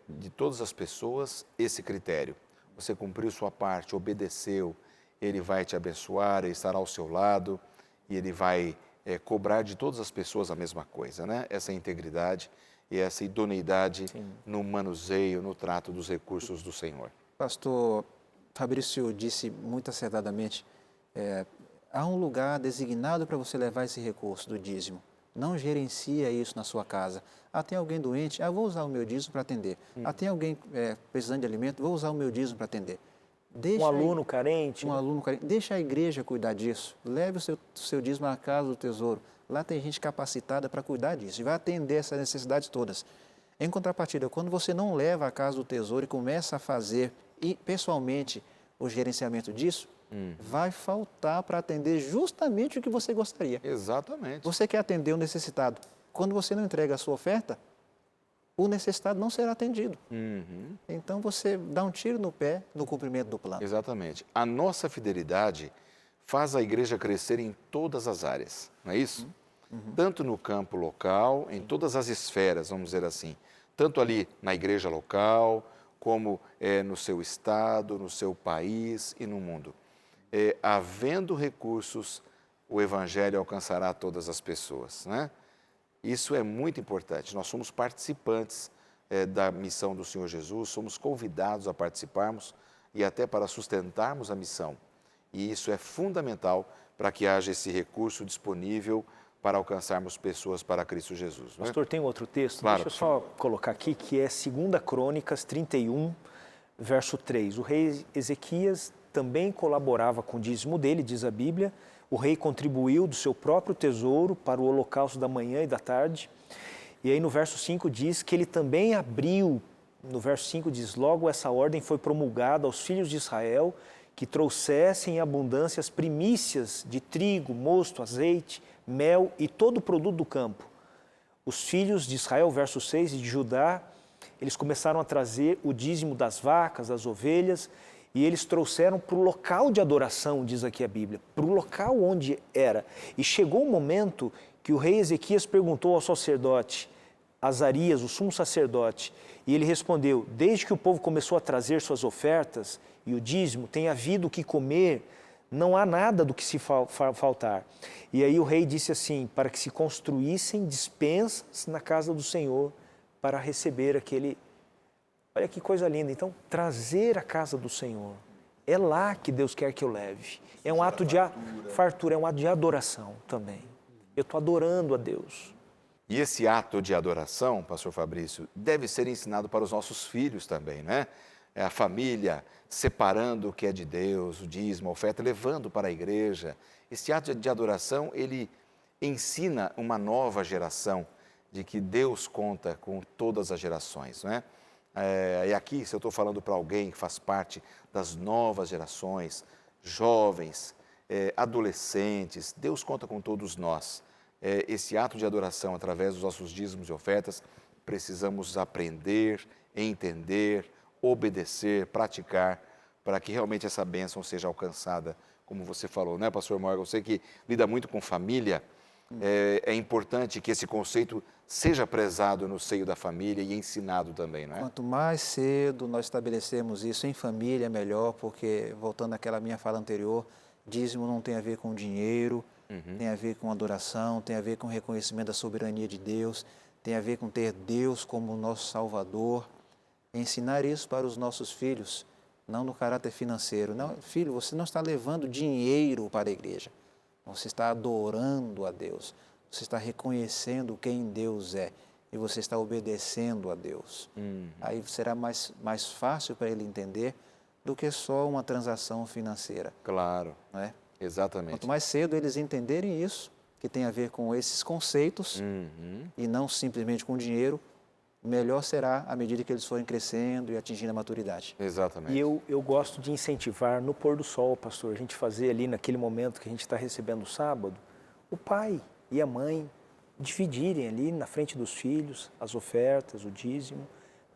de todas as pessoas esse critério. Você cumpriu sua parte, obedeceu, Ele vai te abençoar, Ele estará ao seu lado e Ele vai cobrar de todas as pessoas a mesma coisa, né? Essa integridade e essa idoneidade no manuseio, no trato dos recursos do Senhor. Pastor Fabrício disse muito acertadamente, há um lugar designado para você levar esse recurso do dízimo. Não gerencia isso na sua casa. Tem alguém doente? Vou usar o meu dízimo para atender. Tem alguém precisando de alimento? Vou usar o meu dízimo para atender. Um aluno carente. Deixa a igreja cuidar disso. Leve o seu dízimo à casa do tesouro. Lá tem gente capacitada para cuidar disso e vai atender essas necessidades todas. Em contrapartida, quando você não leva à casa do tesouro e começa a fazer pessoalmente o gerenciamento disso, vai faltar para atender justamente o que você gostaria. Exatamente. Você quer atender o necessitado. Quando você não entrega a sua oferta, o necessitado não será atendido. Então você dá um tiro no pé no cumprimento do plano. Exatamente. A nossa fidelidade faz a igreja crescer em todas as áreas, não é isso? Tanto no campo local, em todas as esferas, vamos dizer assim. Tanto ali na igreja local, como no seu estado, no seu país e no mundo. Havendo recursos, o evangelho alcançará todas as pessoas, né? Isso é muito importante. Nós somos participantes da missão do Senhor Jesus, somos convidados a participarmos e até para sustentarmos a missão. E isso é fundamental para que haja esse recurso disponível para alcançarmos pessoas para Cristo Jesus. Não é? Pastor, tem outro texto? Claro. Deixa eu só colocar aqui, que é 2 Crônicas 31, verso 3. O rei Ezequias também colaborava com o dízimo dele, diz a Bíblia. O rei contribuiu do seu próprio tesouro para o holocausto da manhã e da tarde. E aí no verso 5 diz que ele também abriu, no verso 5 diz, logo essa ordem foi promulgada aos filhos de Israel, que trouxessem em abundância as primícias de trigo, mosto, azeite, mel e todo o produto do campo. os filhos de Israel, verso 6, e de Judá, eles começaram a trazer o dízimo das vacas, das ovelhas, e eles trouxeram para o local de adoração, diz aqui a Bíblia, para o local onde era. E chegou um momento que o rei Ezequias perguntou ao sacerdote, Azarias, o sumo sacerdote, e ele respondeu, desde que o povo começou a trazer suas ofertas e o dízimo, tem havido o que comer, não há nada do que se faltar. E aí o rei disse assim, para que se construíssem dispensas na casa do Senhor para receber aquele... Olha que coisa linda. Então, trazer a casa do Senhor, é lá que Deus quer que eu leve. É um ato de fartura, é um ato de adoração também. Eu estou adorando a Deus. E esse ato de adoração, pastor Fabrício, deve ser ensinado para os nossos filhos também, né? É a família separando o que é de Deus, o dízimo, a oferta, levando para a igreja. Esse ato de adoração, ele ensina uma nova geração de que Deus conta com todas as gerações, não é? E aqui, se eu estou falando para alguém que faz parte das novas gerações, jovens, adolescentes, Deus conta com todos nós. Esse ato de adoração, através dos nossos dízimos e ofertas, precisamos aprender, entender, obedecer, praticar, para que realmente essa bênção seja alcançada, como você falou, né, pastor Morgan? Você que lida muito com família, é importante que esse conceito seja prezado no seio da família e ensinado também, não é? Quanto mais cedo nós estabelecemos isso em família, melhor, porque, voltando àquela minha fala anterior, dízimo não tem a ver com dinheiro, tem a ver com adoração, tem a ver com reconhecimento da soberania de Deus, tem a ver com ter Deus como nosso Salvador. Ensinar isso para os nossos filhos, não no caráter financeiro. Não, filho, você não está levando dinheiro para a igreja, você está adorando a Deus, você está reconhecendo quem Deus é e você está obedecendo a Deus. Aí será mais fácil para ele entender do que só uma transação financeira. Claro, não é? Exatamente. Quanto mais cedo eles entenderem isso, que tem a ver com esses conceitos e não simplesmente com dinheiro, melhor será à medida que eles forem crescendo e atingindo a maturidade. Exatamente. E eu gosto de incentivar no pôr do sol, pastor, a gente fazer ali naquele momento que a gente está recebendo o sábado, o pai e a mãe dividirem ali na frente dos filhos as ofertas, o dízimo,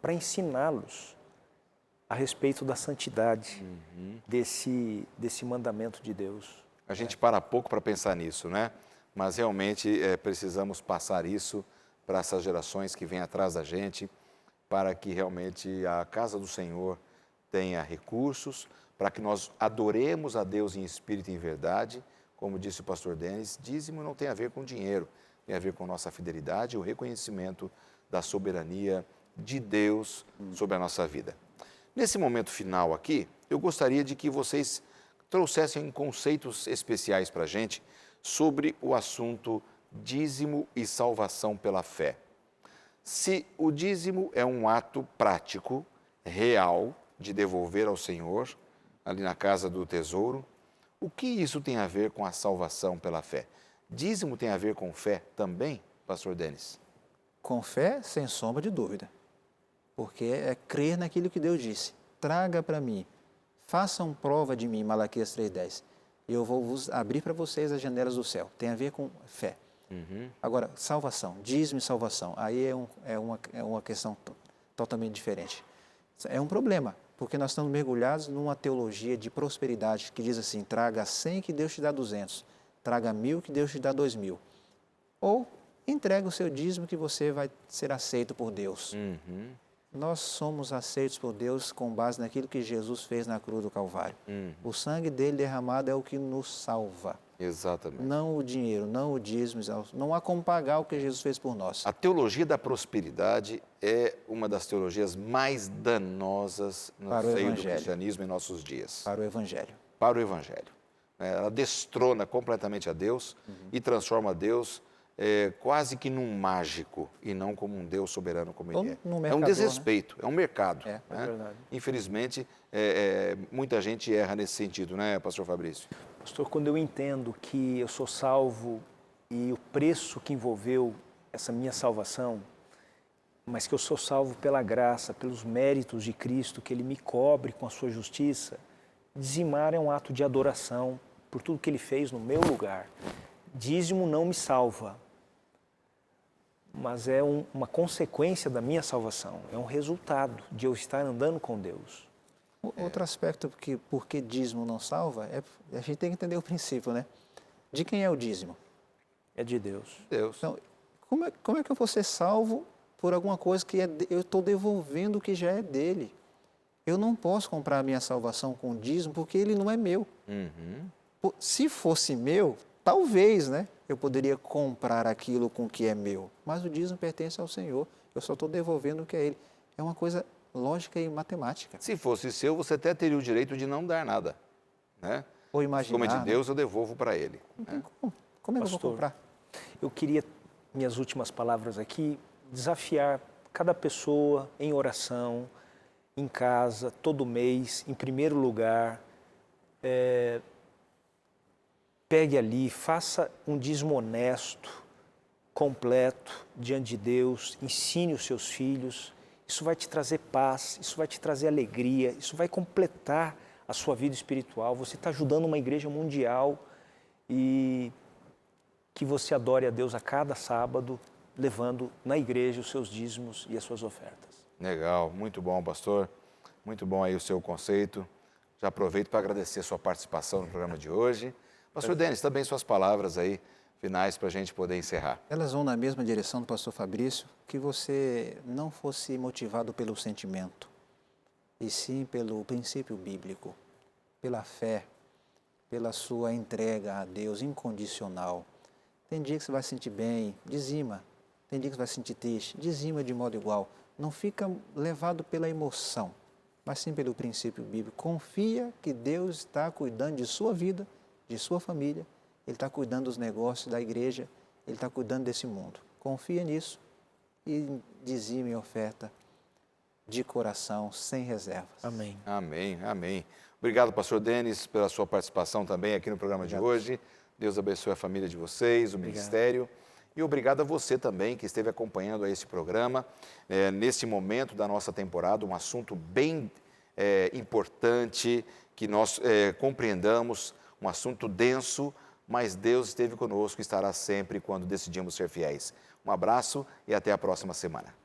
para ensiná-los a respeito da santidade desse mandamento de Deus. A gente para pouco para pensar nisso, né? Mas realmente precisamos passar isso para essas gerações que vêm atrás da gente, para que realmente a casa do Senhor tenha recursos, para que nós adoremos a Deus em espírito e em verdade. Como disse o pastor Denis, dízimo não tem a ver com dinheiro, tem a ver com nossa fidelidade e o reconhecimento da soberania de Deus sobre a nossa vida. Nesse momento final aqui, eu gostaria de que vocês trouxessem conceitos especiais para a gente sobre o assunto dízimo e salvação pela fé. Se o dízimo é um ato prático, real, de devolver ao Senhor, ali na casa do tesouro, o que isso tem a ver com a salvação pela fé? Dízimo tem a ver com fé também, pastor Denis? Com fé, sem sombra de dúvida. Porque é crer naquilo que Deus disse. Traga para mim, façam prova de mim, Malaquias 3,10. E eu vou abrir para vocês as janelas do céu. Tem a ver com fé. Agora, salvação, dízimo e salvação, aí é uma questão totalmente diferente. É um problema, porque nós estamos mergulhados numa teologia de prosperidade que diz assim, traga 100 que Deus te dá 200, traga 1.000 que Deus te dá 2.000. Ou entrega o seu dízimo que você vai ser aceito por Deus. Nós somos aceitos por Deus com base naquilo que Jesus fez na cruz do Calvário. O sangue dele derramado é o que nos salva. Exatamente. Não o dinheiro, não o dízimo, não há como pagar o que Jesus fez por nós. A teologia da prosperidade é uma das teologias mais danosas no seio do cristianismo em nossos dias. Para o Evangelho. Para o Evangelho. Ela destrona completamente a Deus e transforma Deus quase que num mágico e não como um Deus soberano como Ele é. É um desrespeito, né? É um mercado. É verdade. Infelizmente, muita gente erra nesse sentido, né, pastor Fabrício? Pastor, quando eu entendo que eu sou salvo e o preço que envolveu essa minha salvação, mas que eu sou salvo pela graça, pelos méritos de Cristo, que Ele me cobre com a sua justiça, dizimar é um ato de adoração por tudo que Ele fez no meu lugar. Dízimo não me salva. mas é uma consequência da minha salvação, é um resultado de eu estar andando com Deus. Outro aspecto que porque dízimo não salva, a gente tem que entender o princípio, né? De quem é o dízimo? É de Deus. Deus. Então, como é que eu vou ser salvo por alguma coisa que eu estou devolvendo o que já é dele? Eu não posso comprar a minha salvação com dízimo porque ele não é meu. Se fosse meu, talvez, né? Eu poderia comprar aquilo com o que é meu. Mas o dízimo pertence ao Senhor. Eu só estou devolvendo o que é ele. É uma coisa lógica e matemática. Se fosse seu, você até teria o direito de não dar nada, né? Ou imaginar. Como é de Deus, eu devolvo para ele. Não tem como. Como é que eu vou Pastor, comprar? Eu queria, minhas últimas palavras aqui, desafiar cada pessoa em oração, em casa, todo mês, em primeiro lugar. Pegue ali, faça um dízimo honesto, completo, diante de Deus, ensine os seus filhos. Isso vai te trazer paz, isso vai te trazer alegria, isso vai completar a sua vida espiritual. Você está ajudando uma igreja mundial e que você adore a Deus a cada sábado, levando na igreja os seus dízimos e as suas ofertas. Legal, muito bom, pastor. Muito bom aí o seu conceito. Já aproveito para agradecer a sua participação no programa de hoje. Pastor Denis, também suas palavras aí finais para a gente poder encerrar. Elas vão na mesma direção do pastor Fabrício, que você não fosse motivado pelo sentimento, e sim pelo princípio bíblico, pela fé, pela sua entrega a Deus incondicional. Tem dia que você vai sentir bem, dizima. Tem dia que você vai sentir triste, dizima de modo igual. Não fica levado pela emoção, mas sim pelo princípio bíblico. Confia que Deus está cuidando de sua vida, de sua família. Ele está cuidando dos negócios da igreja, Ele está cuidando desse mundo. Confia nisso e dizime oferta de coração, sem reservas. Amém. Amém, amém. Obrigado, pastor Denis, pela sua participação também aqui no programa de hoje. Deus abençoe a família de vocês, o ministério. E obrigado a você também que esteve acompanhando esse programa. Nesse momento da nossa temporada, um assunto bem importante, que nós compreendamos, um assunto denso, mas Deus esteve conosco e estará sempre quando decidimos ser fiéis. Um abraço e até a próxima semana.